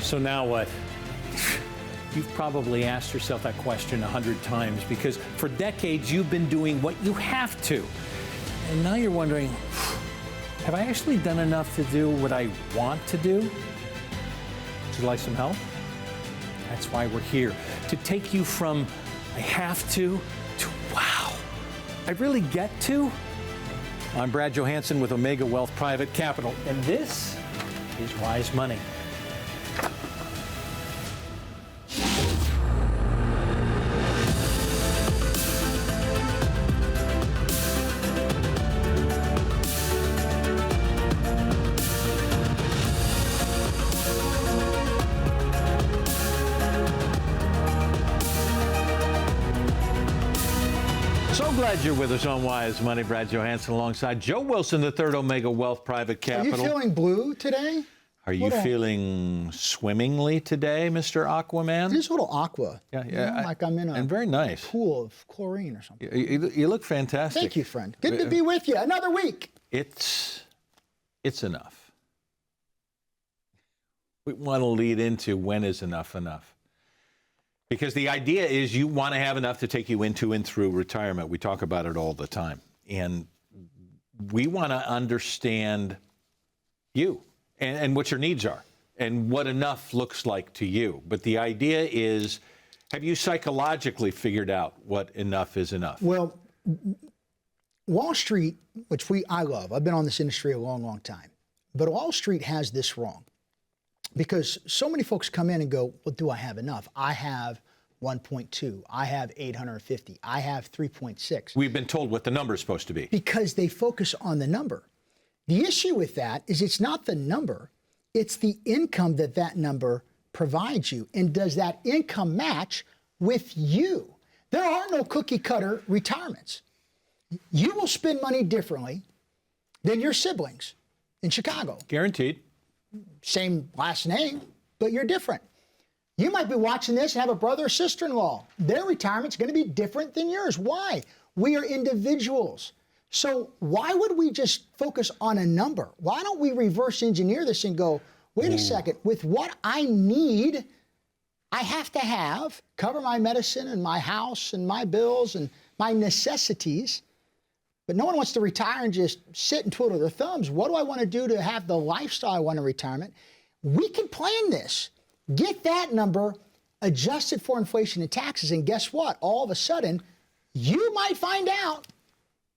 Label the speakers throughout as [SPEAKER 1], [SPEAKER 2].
[SPEAKER 1] So now what? You've probably asked yourself that question 100 times because for decades you've been doing what you have to. And now you're wondering, have I actually done enough to do what I want to do? Would you like some help? That's why we're here, to take you from I have to wow, I really get to. I'm Brad Johansen with 𝙒𝙀 𝙀 Private Capital, and this is Wise Money. Glad you're with us on Wise Money. Brad Johansen alongside Joe Wilson, the third 𝙒𝙀 𝙀 Private Capital.
[SPEAKER 2] Are you feeling blue today?
[SPEAKER 1] Are you feeling swimmingly today, Mr. Aquaman?
[SPEAKER 2] It's a little aqua.
[SPEAKER 1] Yeah.
[SPEAKER 2] You know, like I'm in a
[SPEAKER 1] and very nice
[SPEAKER 2] pool of chlorine or something.
[SPEAKER 1] You look fantastic.
[SPEAKER 2] Thank you, friend. Good to be with you. Another week.
[SPEAKER 1] It's enough. We want to lead into when is enough enough. Because the idea is you want to have enough to take you into and through retirement. We talk about it all the time. And we want to understand you and what your needs are and what enough looks like to you. But the idea is, have you psychologically figured out what enough is enough?
[SPEAKER 2] Well, Wall Street, which I love. I've been on this industry a long, long time. But Wall Street has this wrong. Because so many folks come in and go, well, do I have enough? I have 1.2. I have 850. I have 3.6.
[SPEAKER 1] We've been told what the number is supposed to be.
[SPEAKER 2] Because they focus on the number. The issue with that is it's not the number. It's the income that number provides you. And does that income match with you? There are no cookie cutter retirements. You will spend money differently than your siblings in Chicago.
[SPEAKER 1] Guaranteed.
[SPEAKER 2] Same last name, but you're different. You might be watching this and have a brother or sister-in-law. Their retirement's going to be different than yours. Why? We are individuals. So why would we just focus on a number? Why don't we reverse engineer this and go, wait a second, with what I need, I have to cover my medicine and my house and my bills and my necessities. But no one wants to retire and just sit and twiddle their thumbs. What do I want to do to have the lifestyle I want in retirement? We can plan this. Get that number adjusted for inflation and taxes, and guess what? All of a sudden, you might find out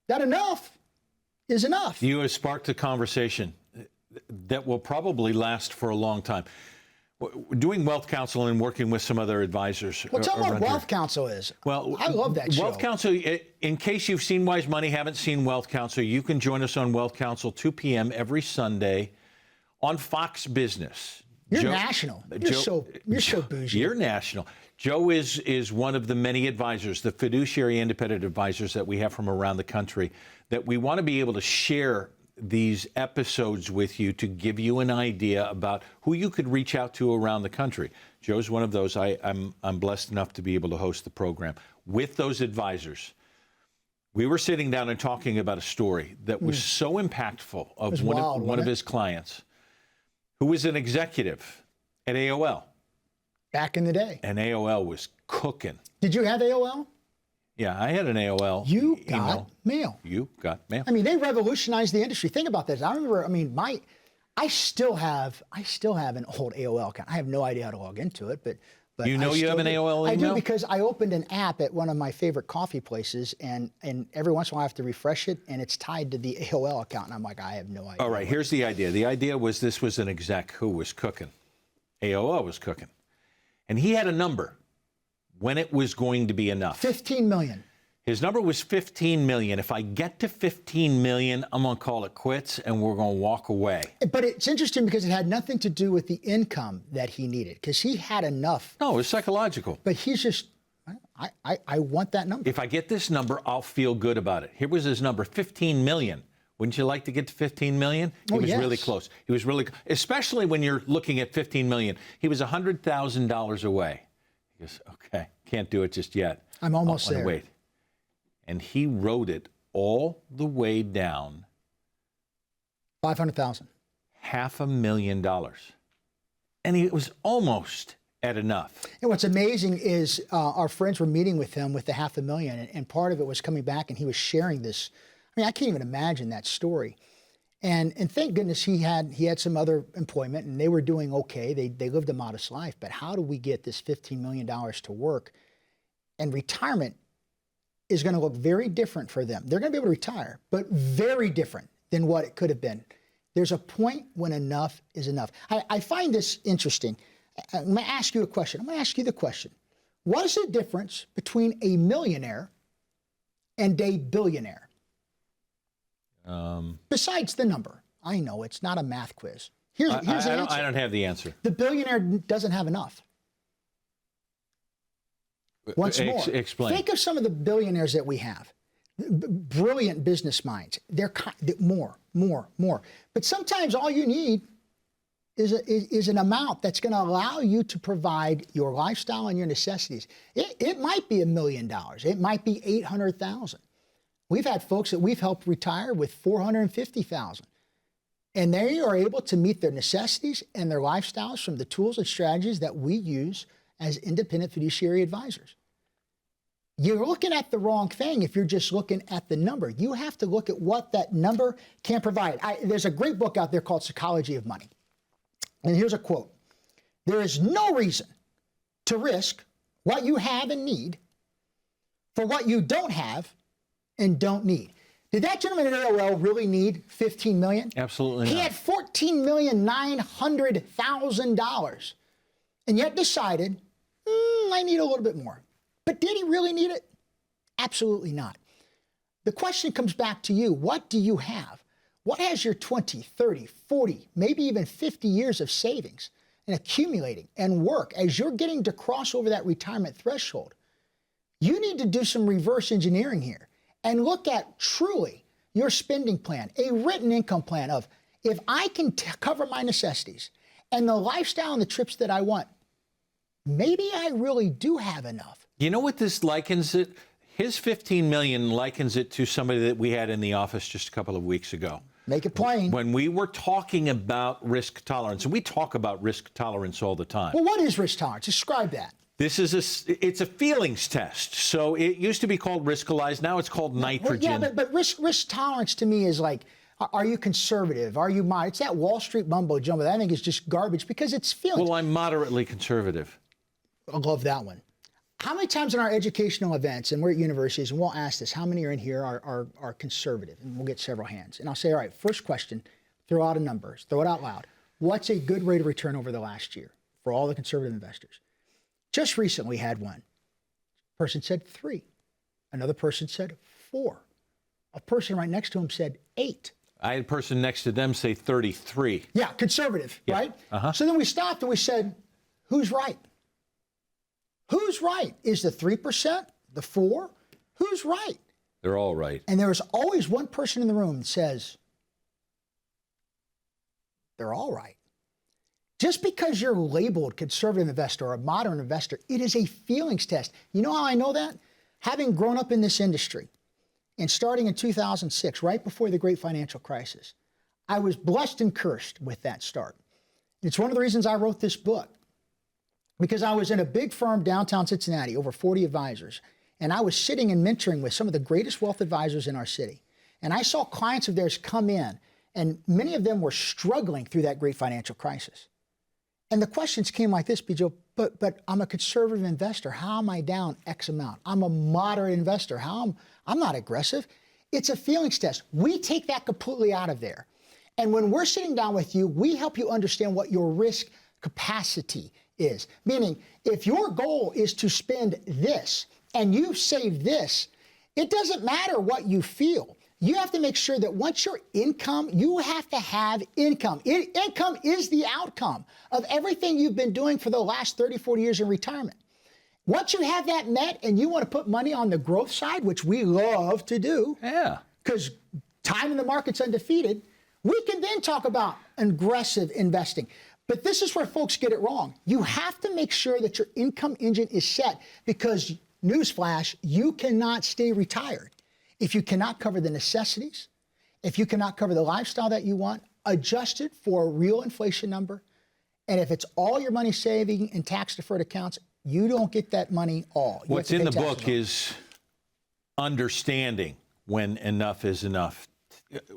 [SPEAKER 2] that enough is enough.
[SPEAKER 1] You have sparked a conversation that will probably last for a long time. Doing Wealth Counsel and working with some other advisors.
[SPEAKER 2] Well, tell me what Wealth Counsel is. Well, I love that show.
[SPEAKER 1] Wealth Counsel, in case you've seen Wise Money, haven't seen Wealth Counsel, you can join us on Wealth Counsel 2 p.m. every Sunday on Fox Business.
[SPEAKER 2] You're national. You're so bougie.
[SPEAKER 1] You're national. Joe is one of the many advisors, the fiduciary independent advisors that we have from around the country, that we want to be able to share these episodes with you to give you an idea about who you could reach out to around the country. Joe's one of those. I'm blessed enough to be able to host the program with those advisors. We were sitting down and talking about a story that was so impactful of one of his clients who was an executive at AOL.
[SPEAKER 2] Back in the day.
[SPEAKER 1] And AOL was cooking.
[SPEAKER 2] Did you have AOL?
[SPEAKER 1] Yeah, I had an AOL.
[SPEAKER 2] You got mail.
[SPEAKER 1] You got mail.
[SPEAKER 2] I mean, they revolutionized the industry. Think about this. I remember, I still have an old AOL account. I have no idea how to log into it, but
[SPEAKER 1] you have an AOL email?
[SPEAKER 2] I do, because I opened an app at one of my favorite coffee places, and every once in a while I have to refresh it, and it's tied to the AOL account, and I'm like, I have no idea.
[SPEAKER 1] All right, here's the idea. The idea was this was an exec who was cooking. AOL was cooking. And he had a number when it was going to be enough.
[SPEAKER 2] 15 million.
[SPEAKER 1] His number was 15 million. If I get to 15 million, I'm going to call it quits and we're going to walk away.
[SPEAKER 2] But it's interesting because it had nothing to do with the income that he needed, because he had enough.
[SPEAKER 1] No, it was psychological.
[SPEAKER 2] But he's just, I want that number.
[SPEAKER 1] If I get this number, I'll feel good about it. Here was his number, 15 million. Wouldn't you like to get to 15 million? He was really close. He was really, especially when you're looking at 15 million. He was $100,000 away. He goes, okay, can't do it just yet.
[SPEAKER 2] I'm almost there.
[SPEAKER 1] Wait. And he wrote it all the way down.
[SPEAKER 2] 500,000.
[SPEAKER 1] $500,000. and he was almost at enough.
[SPEAKER 2] And what's amazing is our friends were meeting with him with the $500,000, and part of it was coming back, and he was sharing this. I mean, I can't even imagine that story. And thank goodness he had some other employment, and they were doing okay. They lived a modest life. But how do we get this $15 million to work? And retirement is going to look very different for them. They're going to be able to retire, but very different than what it could have been. There's a point when enough is enough. I find this interesting. I'm going to ask you a question. I'm going to ask you the question. What is the difference between a millionaire and a billionaire? Besides the number. I know it's not a math quiz. Here's the answer.
[SPEAKER 1] I don't have the answer.
[SPEAKER 2] The billionaire doesn't have enough. Once more,
[SPEAKER 1] explain.
[SPEAKER 2] Think of some of the billionaires that we have. Brilliant business minds. They're more. But sometimes all you need is an amount that's going to allow you to provide your lifestyle and your necessities. It might be $1 million. It might be $800,000. We've had folks that we've helped retire with $450,000, and they are able to meet their necessities and their lifestyles from the tools and strategies that we use as independent fiduciary advisors. You're looking at the wrong thing if you're just looking at the number. You have to look at what that number can provide. There's a great book out there called 𝙂 of Money. And here's a quote. There is no reason to risk what you have and need for what you don't have and don't need. Did that gentleman at AOL really need $15 million?
[SPEAKER 1] Absolutely not.
[SPEAKER 2] He had $14,900,000 and yet decided, I need a little bit more. But did he really need it? Absolutely not. The question comes back to you. What do you have? What has your 20, 30, 40, maybe even 50 years of savings and accumulating and work as you're getting to cross over that retirement threshold? You need to do some reverse engineering here and look at truly your spending plan, a written income plan of, if I can cover my necessities and the lifestyle and the trips that I want, maybe I really do have enough.
[SPEAKER 1] You know what this likens it? His $15 million likens it to somebody that we had in the office just a couple of weeks ago.
[SPEAKER 2] Make it plain.
[SPEAKER 1] When we were talking about risk tolerance, and we talk about risk tolerance all the time.
[SPEAKER 2] Well, what is risk tolerance? Describe that.
[SPEAKER 1] It's a feelings test. So it used to be called Riskalyze. Now it's called nitrogen.
[SPEAKER 2] Well, yeah, but risk tolerance to me is like, are you conservative? Are you moderate? It's that Wall Street mumbo jumbo that I think is just garbage because it's feelings.
[SPEAKER 1] Well, I'm moderately conservative.
[SPEAKER 2] I love that one. How many times in our educational events, and we're at universities, and we'll ask this, how many are in here are conservative? And we'll get several hands. And I'll say, all right, first question, throw out a number, throw it out loud. What's a good rate of return over the last year for all the conservative investors? Just recently had one. Person said 3. Another person said 4. A person right next to him said 8.
[SPEAKER 1] I had a person next to them say 33.
[SPEAKER 2] Yeah, conservative,
[SPEAKER 1] Yeah.
[SPEAKER 2] right?
[SPEAKER 1] Uh-huh.
[SPEAKER 2] So then we stopped and we said, who's right? Who's right? Is the 3%, the 4? Who's right?
[SPEAKER 1] They're all right.
[SPEAKER 2] And there is always one person in the room that says, they're all right. Just because you're labeled conservative investor or a modern investor, it is a feelings test. You know how I know that? Having grown up in this industry and starting in 2006, right before the great financial crisis, I was blessed and cursed with that start. It's one of the reasons I wrote this book, because I was in a big firm downtown Cincinnati, over 40 advisors, and I was sitting and mentoring with some of the greatest wealth advisors in our city. And I saw clients of theirs come in, and many of them were struggling through that great financial crisis. And the questions came like this, Joe, but I'm a conservative investor. How am I down X amount? I'm a moderate investor. I'm not aggressive. It's a feelings test. We take that completely out of there. And when we're sitting down with you, we help you understand what your risk capacity is. Meaning, if your goal is to spend this and you save this, it doesn't matter what you feel. You have to make sure that once your income, you have to have income. Income is the outcome of everything you've been doing for the last 30, 40 years in retirement. Once you have that met and you want to put money on the growth side, which we love to do, because time in the market's undefeated, we can then talk about aggressive investing. But this is where folks get it wrong. You have to make sure that your income engine is set because, newsflash, you cannot stay retired if you cannot cover the necessities, if you cannot cover the lifestyle that you want, adjusted for a real inflation number, And if it's all your money saving in tax-deferred accounts, you don't get that money all. You
[SPEAKER 1] What's
[SPEAKER 2] have to
[SPEAKER 1] in
[SPEAKER 2] pay
[SPEAKER 1] the
[SPEAKER 2] taxes
[SPEAKER 1] book
[SPEAKER 2] on it.
[SPEAKER 1] is understanding when enough is enough.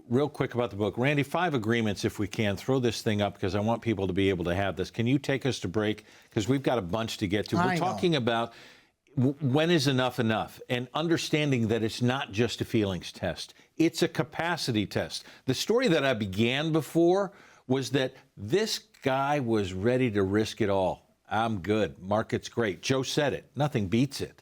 [SPEAKER 1] Real quick about the book. Randy, 5 agreements, if we can. Throw this thing up because I want people to be able to have this. Can you take us to break? Because we've got a bunch to get to. We're talking about when is enough enough, and understanding that it's not just a feelings test. It's a capacity test. The story that I began before was that this guy was ready to risk it all. I'm good. Market's great. Joe said it. Nothing beats it.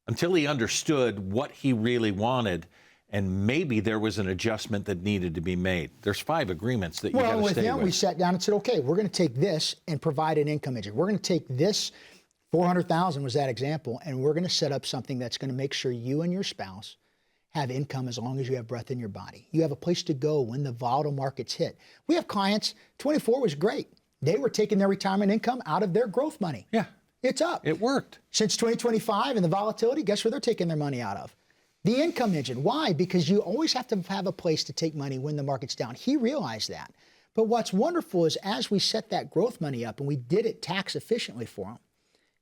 [SPEAKER 1] Until he understood what he really wanted, and maybe there was an adjustment that needed to be made. There's 5 agreements that you got to stay with.
[SPEAKER 2] Well, with him, we sat down and said, okay, we're going to take this and provide an income engine. We're going to take this, 400,000 was that example, and we're going to set up something that's going to make sure you and your spouse have income as long as you have breath in your body. You have a place to go when the volatile markets hit. We have clients, 24 was great. They were taking their retirement income out of their growth money.
[SPEAKER 1] Yeah.
[SPEAKER 2] It's up.
[SPEAKER 1] It worked.
[SPEAKER 2] Since 2025 and the volatility, guess where they're taking their money out of? The income engine. Why? Because you always have to have a place to take money when the market's down. He realized that. But what's wonderful is as we set that growth money up and we did it tax efficiently for him,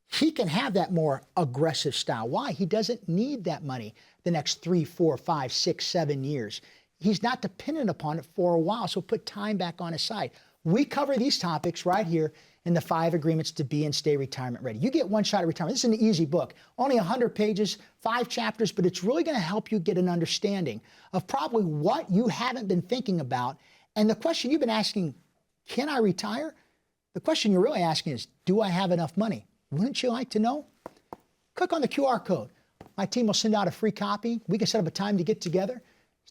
[SPEAKER 2] he can have that more aggressive style. Why? He doesn't need that money the next 3, 4, 5, 6, 7 years. He's not dependent upon it for a while, so put time back on his side. We cover these topics right here in the 5 agreements to be and stay retirement ready. You get one shot at retirement. This is an easy book, only 100 pages, 5 chapters, but it's really going to help you get an understanding of probably what you haven't been thinking about. And the question you've been asking, can I retire? The question you're really asking is, do I have enough money? Wouldn't you like to know? Click on the QR code. My team will send out a free copy. We can set up a time to get together,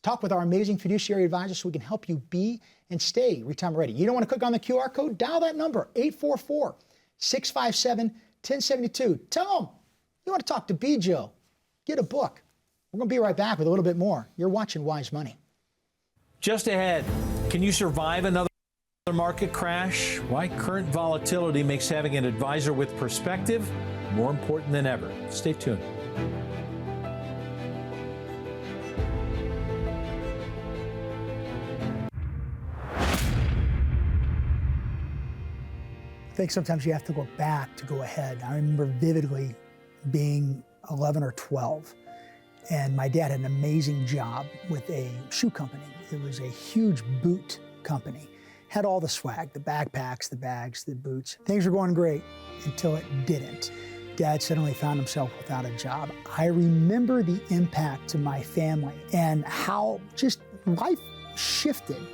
[SPEAKER 2] talk with our amazing fiduciary advisors so we can help you be and stay retirement ready. You don't want to click on the QR code? Dial that number, 844-657-1072. Tell them you want to talk to B. Joe. Get a book. We're going to be right back with a little bit more. You're watching Wise Money.
[SPEAKER 1] Just ahead, can you survive another market crash? Why current volatility makes having an advisor with perspective more important than ever. Stay tuned.
[SPEAKER 2] I think sometimes you have to go back to go ahead. I remember vividly being 11 or 12, and my dad had an amazing job with a shoe company. It was a huge boot company. Had all the swag, the backpacks, the bags, the boots. Things were going great until it didn't. Dad suddenly found himself without a job. I remember the impact to my family and how just life shifted.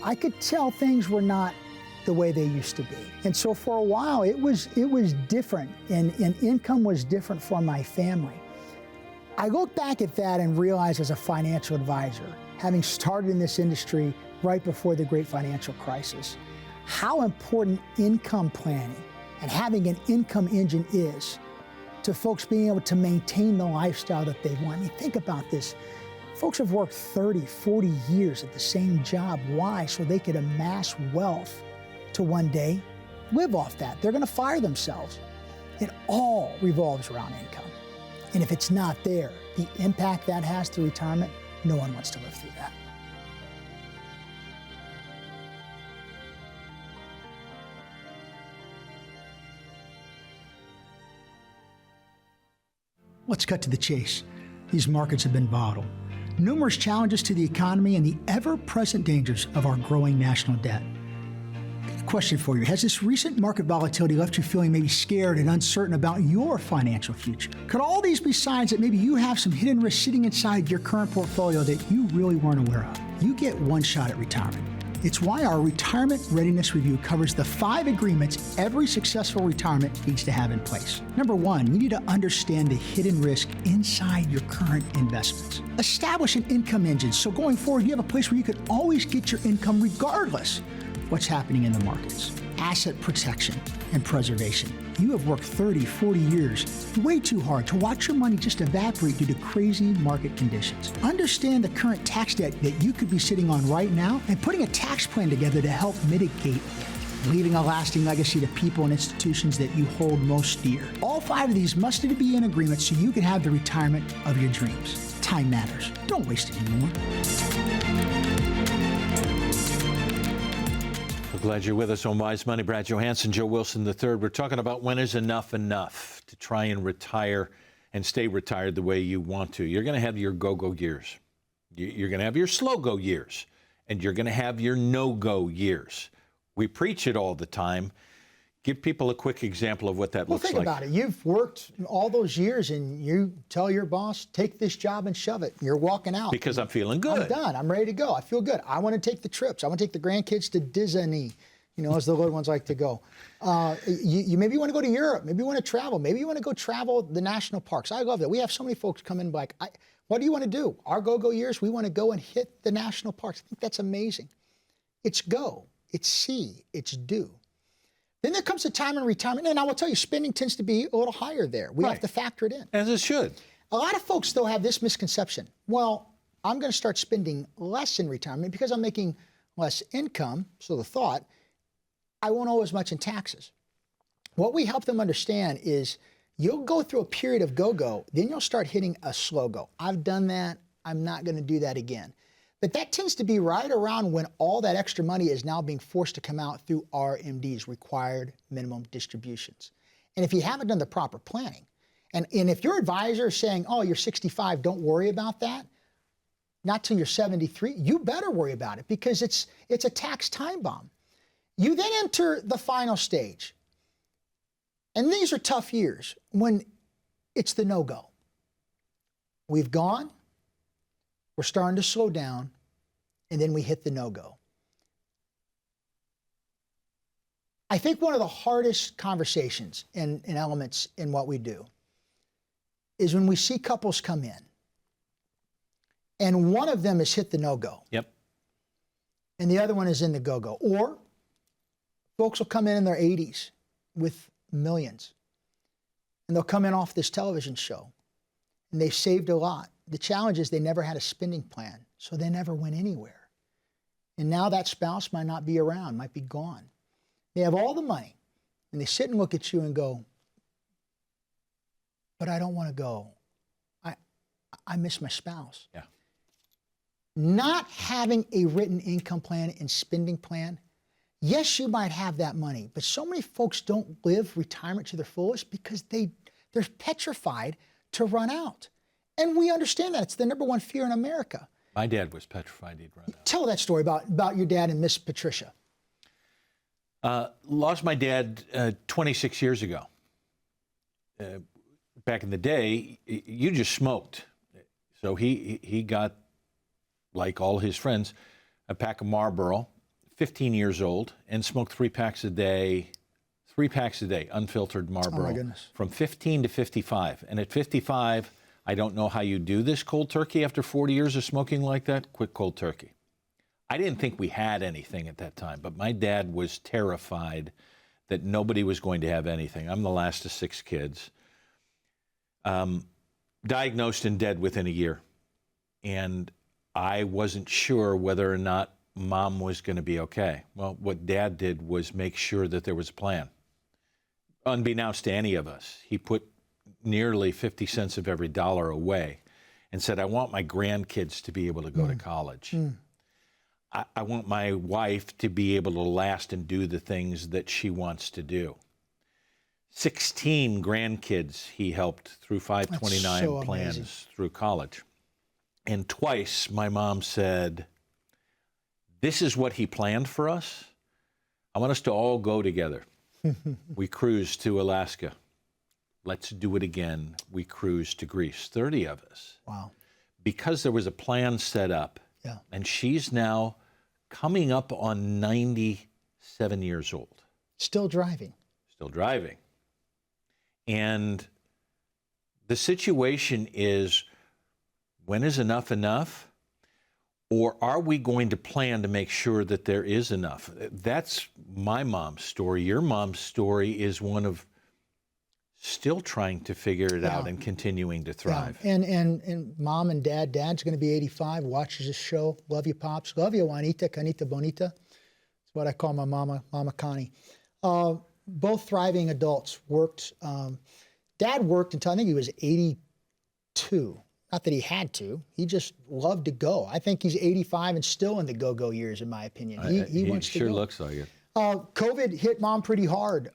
[SPEAKER 2] I could tell things were not the way they used to be. And so for a while, it was different, and income was different for my family. I look back at that and realize as a financial advisor, having started in this industry right before the great financial crisis, how important income planning and having an income engine is to folks being able to maintain the lifestyle that they want. I mean, think about this. Folks have worked 30, 40 years at the same job. Why? So they could amass wealth to one day live off that. They're going to fire themselves. It all revolves around income. And if it's not there, the impact that has to retirement, no one wants to live through that. Let's cut to the chase. These markets have been volatile. Numerous challenges to the economy and the ever-present dangers of our growing national debt. Question for you. Has this recent market volatility left you feeling maybe scared and uncertain about your financial future? Could all these be signs that maybe you have some hidden risks sitting inside your current portfolio that you really weren't aware of? You get one shot at retirement. It's why our Retirement Readiness Review covers the 5 agreements every successful retirement needs to have in place. Number 1, you need to understand the hidden risk inside your current investments. Establish an income engine so going forward you have a place where you can always get your income regardless what's happening in the markets. Asset protection and preservation. You have worked 30, 40 years way too hard to watch your money just evaporate due to crazy market conditions. Understand the current tax debt that you could be sitting on right now and putting a tax plan together to help mitigate, leaving a lasting legacy to people and institutions that you hold most dear. All 5 of these must be in agreement so you can have the retirement of your dreams. Time matters. Don't waste it anymore.
[SPEAKER 1] We're glad you're with us on Wise Money. Brad Johansen, Joe Wilson III. We're talking about when is enough to try and retire and stay retired the way you want to. You're going to have your go-go years. You're going to have your slow-go years. And you're going to have your no-go years. We preach it all the time. Give people a quick example of what that looks like.
[SPEAKER 2] Well, think about it. You've worked all those years, and you tell your boss, take this job and shove it. You're walking out.
[SPEAKER 1] Because I'm feeling good.
[SPEAKER 2] I'm done. I'm ready to go. I feel good. I want to take the trips. I want to take the grandkids to Disney, as the little ones like to go. You maybe want to go to Europe. Maybe you want to travel. Maybe you want to go travel the national parks. I love that. We have so many folks come in like, what do you want to do? Our go-go years, we want to go and hit the national parks. I think that's amazing. It's go. It's see. It's do. Then there comes a time in retirement, and I will tell you, spending tends to be a little higher there. We have to factor it in.
[SPEAKER 1] As it should.
[SPEAKER 2] A lot of folks, though, have this misconception. Well, I'm going to start spending less in retirement because I'm making less income. So the thought, I won't owe as much in taxes. What we help them understand is you'll go through a period of go-go, then you'll start hitting a slow go. I've done that. I'm not going to do that again. But that tends to be right around when all that extra money is now being forced to come out through RMDs, required minimum distributions. And if you haven't done the proper planning, and if your advisor is saying, oh, you're 65, don't worry about that, not till you're 73, you better worry about it because it's a tax time bomb. You then enter the final stage. And these are tough years when it's the no-go. We've gone. We're starting to slow down, and then we hit the no-go. I think one of the hardest conversations and elements in what we do is when we see couples come in, and one of them has hit the no-go.
[SPEAKER 1] Yep.
[SPEAKER 2] And the other one is in the go-go. Or folks will come in their 80s with millions, and they'll come in off this television show, and they've saved a lot. The challenge is they never had a spending plan, so they never went anywhere. And now that spouse might not be around, might be gone. They have all the money, and they sit and look at you and go, but I don't want to go. I miss my spouse.
[SPEAKER 1] Yeah.
[SPEAKER 2] Not having a written income plan and spending plan, yes, you might have that money, but so many folks don't live retirement to their fullest because they're petrified to run out. And we understand that. It's the #1 fear in America.
[SPEAKER 1] My dad was petrified he'd run out.
[SPEAKER 2] Tell that story about your dad and Miss Patricia.
[SPEAKER 1] Lost my dad 26 years ago. Back in the day, you just smoked. So he got, like all his friends, a pack of Marlboro, 15 years old, and smoked 3 packs a day, unfiltered Marlboro.
[SPEAKER 2] Oh, my goodness.
[SPEAKER 1] From 15 to 55. And at 55... I don't know how you do this cold turkey after 40 years of smoking like that. Quit cold turkey. I didn't think we had anything at that time, but my dad was terrified that nobody was going to have anything. I'm the last of 6 kids. Diagnosed and dead within a year. And I wasn't sure whether or not Mom was going to be okay. Well, what Dad did was make sure that there was a plan. Unbeknownst to any of us, he put nearly 50 cents of every dollar away and said, I want my grandkids to be able to go to college. I want my wife to be able to last and do the things that she wants to do. 16 grandkids he helped through 529 plans through college. And twice my mom said, this is what he planned for us. I want us to all go together. We cruised to Alaska. Let's do it again. We cruised to Greece, 30 of us.
[SPEAKER 2] Wow.
[SPEAKER 1] Because there was a plan set up.
[SPEAKER 2] Yeah.
[SPEAKER 1] And she's now coming up on 97 years old.
[SPEAKER 2] Still driving.
[SPEAKER 1] Still driving. And the situation is, when is enough? Or are we going to plan to make sure that there is enough? That's my mom's story. Your mom's story is one of still trying to figure it out and continuing to thrive.
[SPEAKER 2] Yeah. And Mom and Dad's going to be 85, watches this show. Love you, Pops. Love you, Juanita, Canita Bonita. That's what I call my mama, Mama Connie. Both thriving adults worked. Dad worked until I think he was 82. Not that he had to. He just loved to go. I think he's 85 and still in the go-go years, in my opinion. He wants to go.
[SPEAKER 1] Sure looks like it.
[SPEAKER 2] COVID hit Mom pretty hard.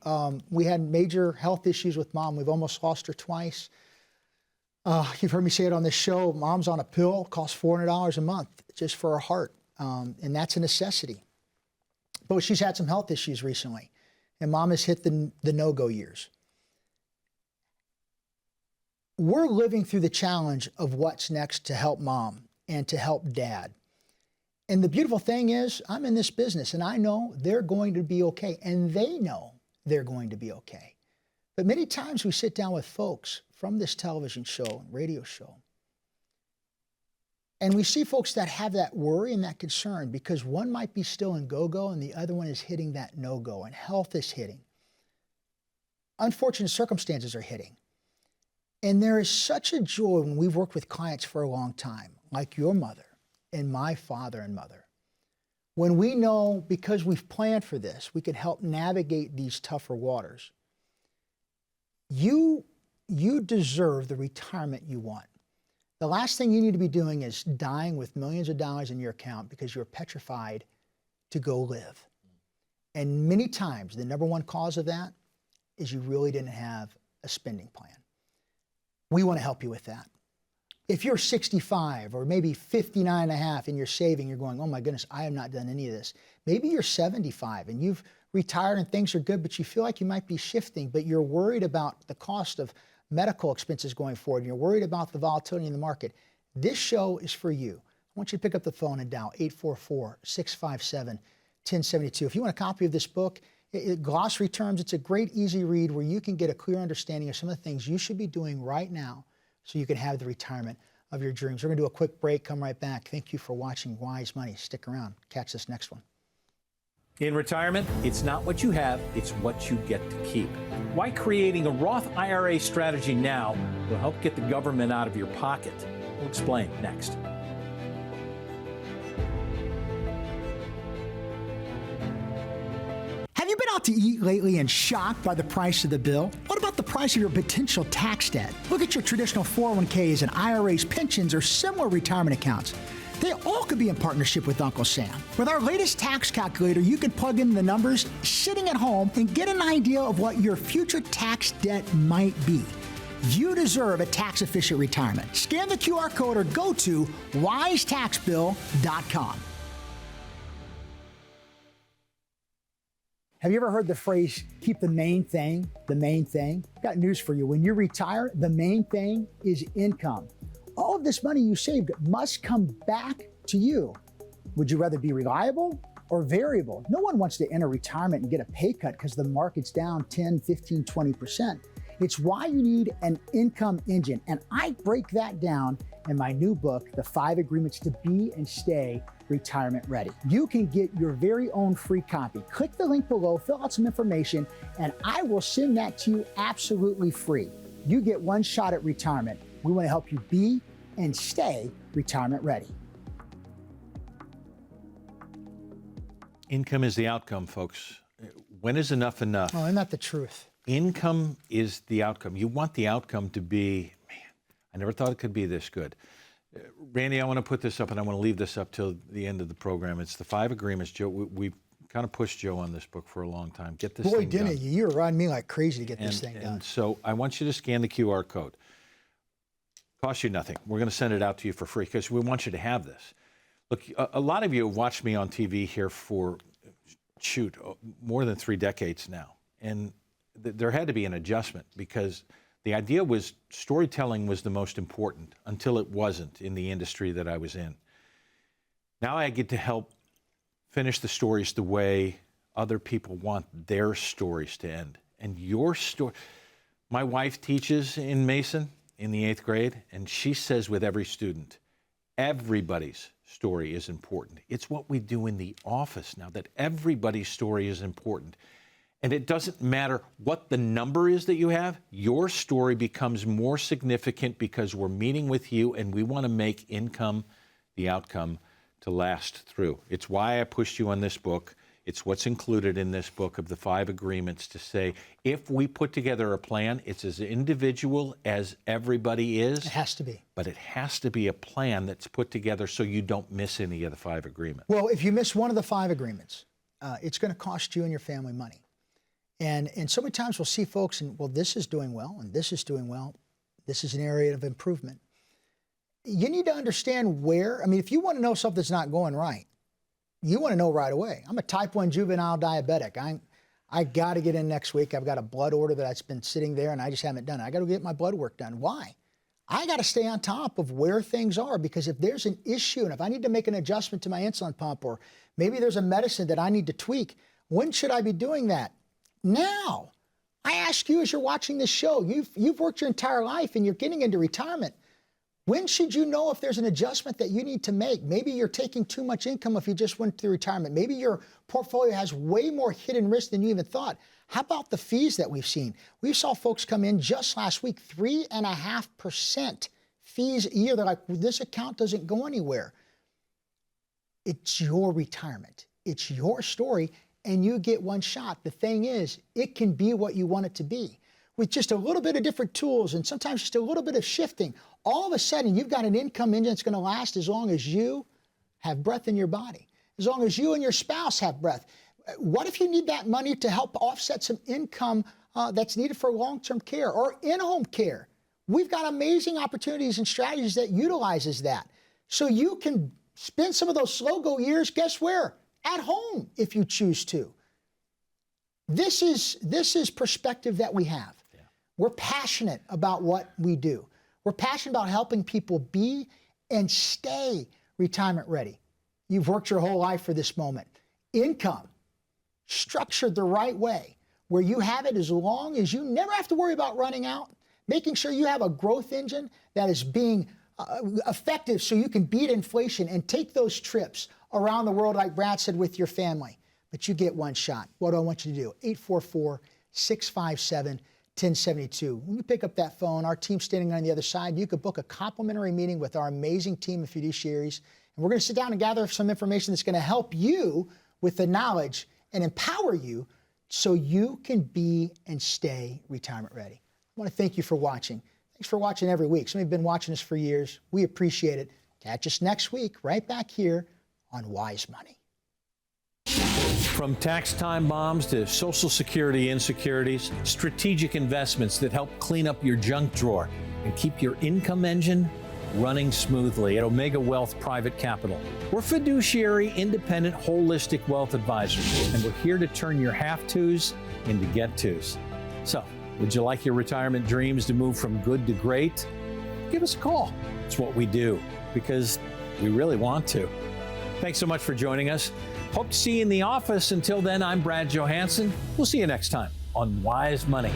[SPEAKER 2] We had major health issues with Mom. We've almost lost her twice. You've heard me say it on this show. Mom's on a pill, costs $400 a month just for her heart, and that's a necessity. But she's had some health issues recently, and Mom has hit the no-go years. We're living through the challenge of what's next to help Mom and to help Dad. And the beautiful thing is, I'm in this business, and I know they're going to be okay, and they know they're going to be okay. But many times we sit down with folks from this television show and radio show, and we see folks that have that worry and that concern because one might be still in go-go and the other one is hitting that no-go, and health is hitting. Unfortunate circumstances are hitting. And there is such a joy when we've worked with clients for a long time, like your mother and my father and mother, when we know because we've planned for this, we can help navigate these tougher waters. You deserve the retirement you want. The last thing you need to be doing is dying with millions of dollars in your account because you're petrified to go live. And many times, the number one cause of that is you really didn't have a spending plan. We want to help you with that. If you're 65 or maybe 59 and a half and you're saving, you're going, oh my goodness, I have not done any of this. Maybe you're 75 and you've retired and things are good, but you feel like you might be shifting, but you're worried about the cost of medical expenses going forward, and you're worried about the volatility in the market. This show is for you. I want you to pick up the phone and dial 844-657-1072. If you want a copy of this book, glossary terms, it's a great, easy read where you can get a clear understanding of some of the things you should be doing right now so you can have the retirement of your dreams. We're going to do a quick break, come right back. Thank you for watching Wise Money. Stick around. Catch this next one.
[SPEAKER 1] In retirement, it's not what you have, it's what you get to keep. Why creating a Roth IRA strategy now will help get the government out of your pocket. We'll explain next.
[SPEAKER 2] Have you been out to eat lately and shocked by the price of the bill? What about the price of your potential tax debt? Look at your traditional 401ks and IRAs, pensions, or similar retirement accounts. They all could be in partnership with Uncle Sam. With our latest tax calculator, you can plug in the numbers sitting at home and get an idea of what your future tax debt might be. You deserve a tax-efficient retirement. Scan the QR code or go to wisetaxbill.com. Have you ever heard the phrase, keep the main thing, the main thing? Got news for you. When you retire, the main thing is income. All of this money you saved must come back to you. Would you rather be reliable or variable? No one wants to enter retirement and get a pay cut because the market's down 10, 15, 20%. It's why you need an income engine. And I break that down in my new book, The 5 Agreements to Be and Stay Retirement Ready. You can get your very own free copy. Click the link below, fill out some information, and I will send that to you absolutely free. You get one shot at retirement. We want to help you be and stay retirement ready.
[SPEAKER 1] Income is the outcome, folks. When is enough enough?
[SPEAKER 2] Oh, isn't that the truth?
[SPEAKER 1] Income is the outcome. You want the outcome to be, man, I never thought it could be this good. Randy, I want to put this up, and I want to leave this up till the end of the program. It's the 5 agreements. Joe, we kind of pushed Joe on this book for a long time. Get this thing done.
[SPEAKER 2] Boy, didn't you? You were riding me like crazy to get this thing done.
[SPEAKER 1] And so I want you to scan the QR code. Costs you nothing. We're going to send it out to you for free because we want you to have this. Look, a lot of you have watched me on TV here for, more than 3 decades now. And there had to be an adjustment because the idea was storytelling was the most important until it wasn't in the industry that I was in. Now I get to help finish the stories the way other people want their stories to end. And your story, my wife teaches in Mason in the 8th grade, and she says with every student, everybody's story is important. It's what we do in the office now, that everybody's story is important. And it doesn't matter what the number is that you have, your story becomes more significant because we're meeting with you and we want to make income the outcome to last through. It's why I pushed you on this book. It's what's included in this book of the 5 agreements to say, if we put together a plan, it's as individual as everybody is.
[SPEAKER 2] It has to be.
[SPEAKER 1] But it has to be a plan that's put together so you don't miss any of the 5 agreements.
[SPEAKER 2] Well, if you miss one of the 5 agreements, it's going to cost you and your family money. And so many times we'll see folks and, well, this is doing well and this is doing well. This is an area of improvement. You need to understand where, I mean, if you want to know something's not going right, you want to know right away. I'm a type 1 juvenile diabetic. I got to get in next week. I've got a blood order that's been sitting there and I just haven't done it. I got to get my blood work done. Why? I got to stay on top of where things are, because if there's an issue and if I need to make an adjustment to my insulin pump, or maybe there's a medicine that I need to tweak, when should I be doing that? Now. I ask you, as you're watching this show, you've worked your entire life and you're getting into retirement. When should you know if there's an adjustment that you need to make? Maybe you're taking too much income if you just went through retirement. Maybe your portfolio has way more hidden risk than you even thought. How about the fees that we've seen? We saw folks come in just last week, 3.5% fees a year. They're like, well, this account doesn't go anywhere. It's your retirement. It's your story, and you get one shot. The thing is, it can be what you want it to be. With just a little bit of different tools and sometimes just a little bit of shifting, all of a sudden you've got an income engine that's going to last as long as you have breath in your body, as long as you and your spouse have breath. What if you need that money to help offset some income that's needed for long-term care or in-home care? We've got amazing opportunities and strategies that utilizes that. So you can spend some of those slow-go years, guess where? At home, if you choose to. This is perspective that we have. Yeah. We're passionate about what we do. We're passionate about helping people be and stay retirement ready. You've worked your whole life for this moment. Income, structured the right way, where you have it as long as you never have to worry about running out, making sure you have a growth engine that is being effective so you can beat inflation and take those trips around the world, like Brad said, with your family. But you get one shot. What do I want you to do? 844-657-1072. When you pick up that phone, our team's standing on the other side. You could book a complimentary meeting with our amazing team of fiduciaries. And we're going to sit down and gather some information that's going to help you with the knowledge and empower you so you can be and stay retirement ready. I want to thank you for watching. Thanks for watching every week. Some of you have been watching us for years. We appreciate it. Catch us next week right back here on Wise Money.
[SPEAKER 1] From tax time bombs to Social Security insecurities, strategic investments that help clean up your junk drawer and keep your income engine running smoothly at Omega Wealth Private Capital. We're fiduciary, independent, holistic wealth advisors, and we're here to turn your have-tos into get-tos. So, would you like your retirement dreams to move from good to great? Give us a call. It's what we do, because we really want to. Thanks so much for joining us. Hope to see you in the office. Until then, I'm Brad Johansen. We'll see you next time on Wise Money.